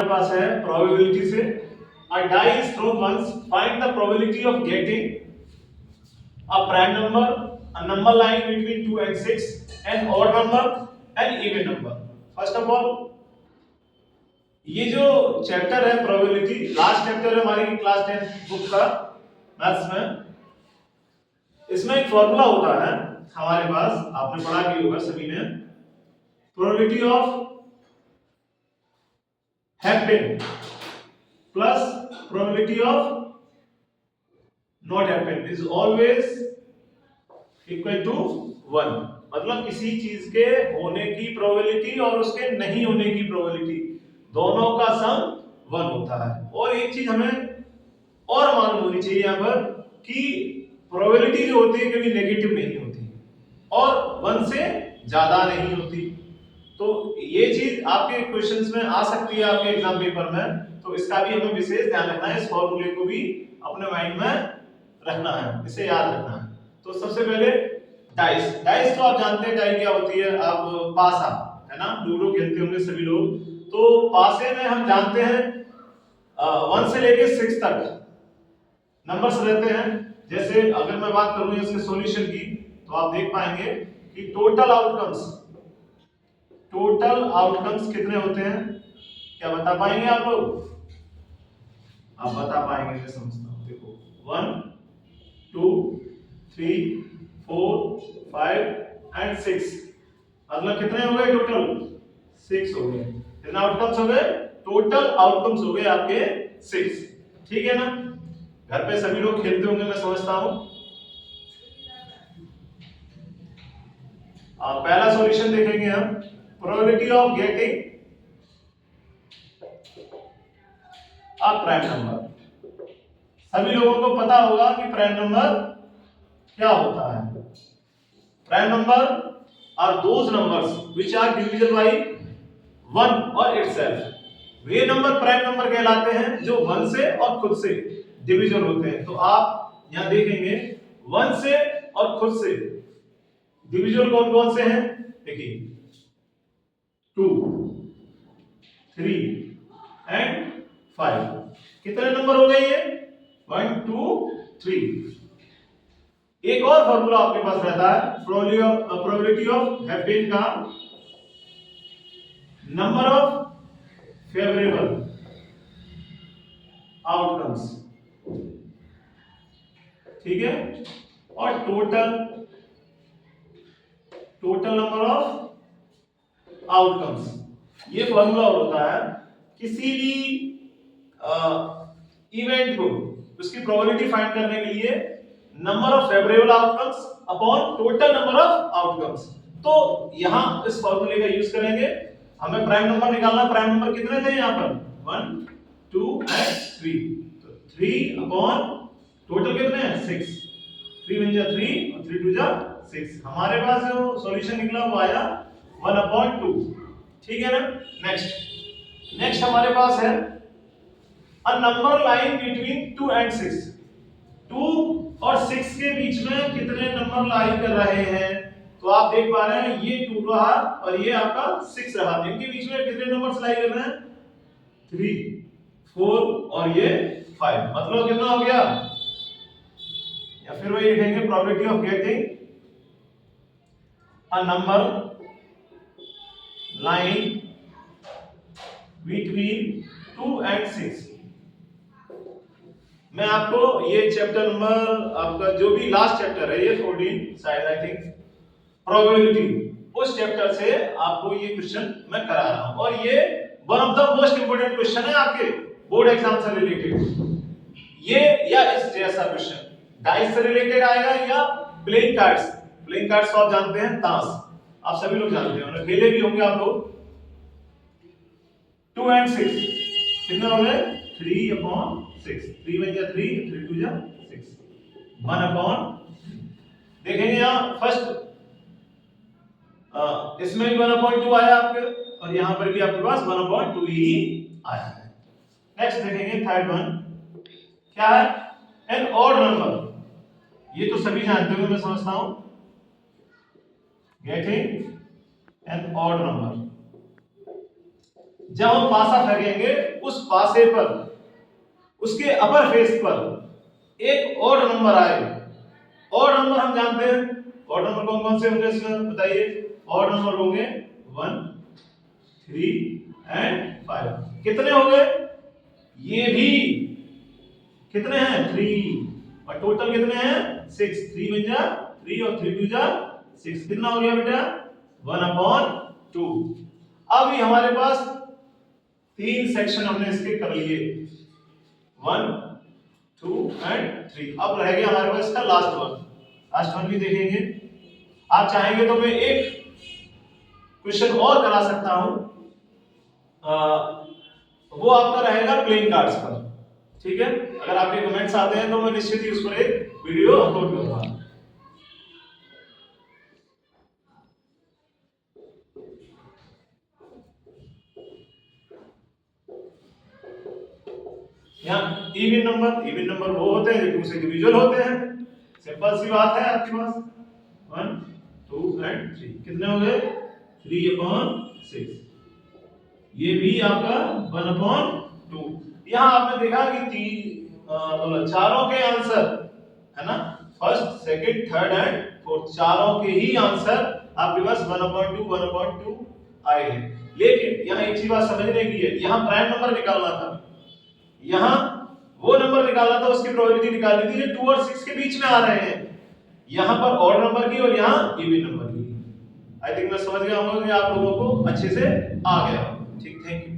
हमारे पास है प्रोबेबिलिटी से a die is thrown once, find the probability of getting a prime number, a number lying between 2 and 6, an odd number, an even number. First of all, ये जो chapter है probability, last chapter है हमारी class 10 book का maths में। इसमें एक formula होता है हमारे पास, आपने पढ़ा भी होगा सभी ने, probability of happen plus probability of not happen is always equal to 1। मतलब किसी चीज के होने की प्रोबेबिलिटी और उसके नहीं होने की प्रोबेबिलिटी दोनों का सम 1 होता है। और एक चीज हमें और मालूम होनी चाहिए यहाँ पर कि प्रोबेबिलिटी जो होती है कभी नेगेटिव नहीं होती और 1 से ज्यादा नहीं होती। तो ये चीज आपके क्वेश्चंस में आ सकती है आपके एग्जाम पेपर में, तो इसका भी हमें विशेष ध्यान रखना है, इस फॉर्मूले को भी अपने माइंड में रखना है, इसे याद रखना है। तो सबसे पहले डाइस, डाइस तो आप जानते हैं डाइस क्या होती है, आप पासा है ना, लूडो खेलते होंगे सभी लोग। तो पासे में हम जानते हैं 1 से लेके 6 तक नंबर्स रहते हैं। जैसे अगर मैं बात करूं इसके सॉल्यूशन की, तो आप देख पाएंगे कि टोटल आउटकम्स कितने होते हैं, क्या बता पाएंगे आप लोग? आप बता पाएंगे मैं समझता हूं। देखो 1 2 3 4 5 एंड 6, मतलब कितने हो गए टोटल? 6 हो गए। कितने आउटकम्स हो गए? टोटल आउटकम्स हो गए आपके 6। ठीक है ना? घर पे सभी लोग खेलते होंगे मैं समझता हूं। पहला सॉल्यूशन देखेंगे हम, probability of getting a prime number. सभी लोगों को पता होगा कि प्राइम नंबर क्या होता है। Prime number are those numbers which are divisible by 1 और इटसेल्फ। वे नंबर प्राइम नंबर कहलाते हैं जो 1 से और खुद से डिविजन होते हैं। तो आप यहां देखेंगे 1 से और खुद से डिविजन कौन कौन से हैं, देखिए 2 3 एंड 5। कितने नंबर हो गए ये? 1 2 3। एक और फॉर्मूला आपके पास रहता है प्रोबेबिलिटी ऑफ हैपनिंग का, नंबर ऑफ फेवरेबल आउटकम्स, ठीक है, और टोटल नंबर ऑफ आउटकम्स। ये फॉर्मूला होता है किसी भी इवेंट को उसकी प्रोबेबिलिटी फाइंड करने के लिए number of favourable outcomes upon total number of outcomes. तो यहां इस फॉर्मूले का यूज करेंगे, हमें प्राइम नंबर निकालना। प्राइम नंबर कितने थे यहां पर? 1 2 एंड 3। तो 3 अपॉन टोटल कितने हैं? 6। 3 1 जा 3 और 3 2 जा 6। हमारे पास जो सॉल्यूशन निकला वो आया 1/2। ठीक है ना? नेक्स्ट हमारे पास है a number lying between 2 and 6। 2 और 6 के बीच में कितने नंबर लाई कर रहे हैं? तो आप देख पा रहे हैं ये 2 रहा और ये आपका 6 रहा। इनके बीच में कितने नंबर्स लाई कर रहे हैं? 3 4 और ये 5। मतलब कितना हो गया? या फिर वही लिखेंगे probability of getting a number lying between 2 and 6। मैं आपको ये चैप्टर नंबर आपका जो भी लास्ट चैप्टर है ये 14 शायद आई थिंक प्रोबेबिलिटी, उस चैप्टर से आपको ये क्वेश्चन मैं करा रहा हूं और ये one of the most important question है आपके बोर्ड एग्जाम से रिलेटेड। ये या इस जैसा क्वेश्चन डाइस से रिलेटेड आएगा या प्लेइंग कार्ड्स। प्लेइंग कार्ड्स तो आप जानते हैं, ताश आप सभी लोग जानते हैं, खेले भी होंगे आप लोग। 2 and 6 कितना हो गए? 3/6। 3 1 जा 3 3 2 जा 6। 1/, देखेंगे यहां फर्स्ट इसमें भी 1/2 आया आपके और यहां पर भी आपके पास 1/2 ही आया है। नेक्स्ट देखेंगे थर्ड वन क्या है? An odd number. ये तो सभी जानते होंगे मैं समझता हूं, गेटिंग एन ऑड नंबर। जब हम पासा फेंकेंगे उस पासे पर, उसके अपर फेस पर एक ऑड नंबर आए। ऑड नंबर हम जानते हैं, ऑड नंबर कौन कौन से होंगे इसमें बताइए। ऑड नंबर होंगे 1, 3 एंड 5। कितने हो गए? ये भी कितने हैं? 3। और टोटल कितने हैं? 6। 3 बन जा 3 और 3 2 जा 6। कितना हो गया बेटा? 1/2। अब ये हमारे पास 3 सेक्शन हमने इसके कर लिए, 1, 2 एंड 3। अब रह गया हमारे पास इसका लास्ट वन। लास्ट वन भी देखेंगे। आप चाहेंगे तो मैं एक क्वेश्चन और करा सकता हूं, वो आपका रहेगा प्लेइंग कार्ड्स पर। ठीक है, अगर आपके कमेंट्स आते हैं तो मैं निश्चित ही उस पर एक वीडियो अपलोड करूंगा। यहाँ इवन नंबर वो होते हैं जो 2 से डिविजिबल होते हैं। सिंपल सी बात है आपके पास। 1, 2 एंड 3 कितने हो गए? 3/6। ये भी आपका 1/2। यहाँ आपने देखा कि चारों के आंसर है ना, first second third and fourth, चारों के ही आंसर आपके पास 1/2 आए हैं। लेकिन यहाँ एक चीज बात समझने की है, यहाँ प्राइम नंबर निकालना था, यहाँ वो नंबर निकालना था, उसकी प्रोबेबिलिटी निकालनी थी जो 2 और 6 के बीच में आ रहे हैं। यहाँ पर ऑड नंबर की और यहाँ इवन नंबर की। आई थिंक मैं समझ गया हूँ कि आप लोगों को अच्छे से आ गया। ठीक, थैंक यू।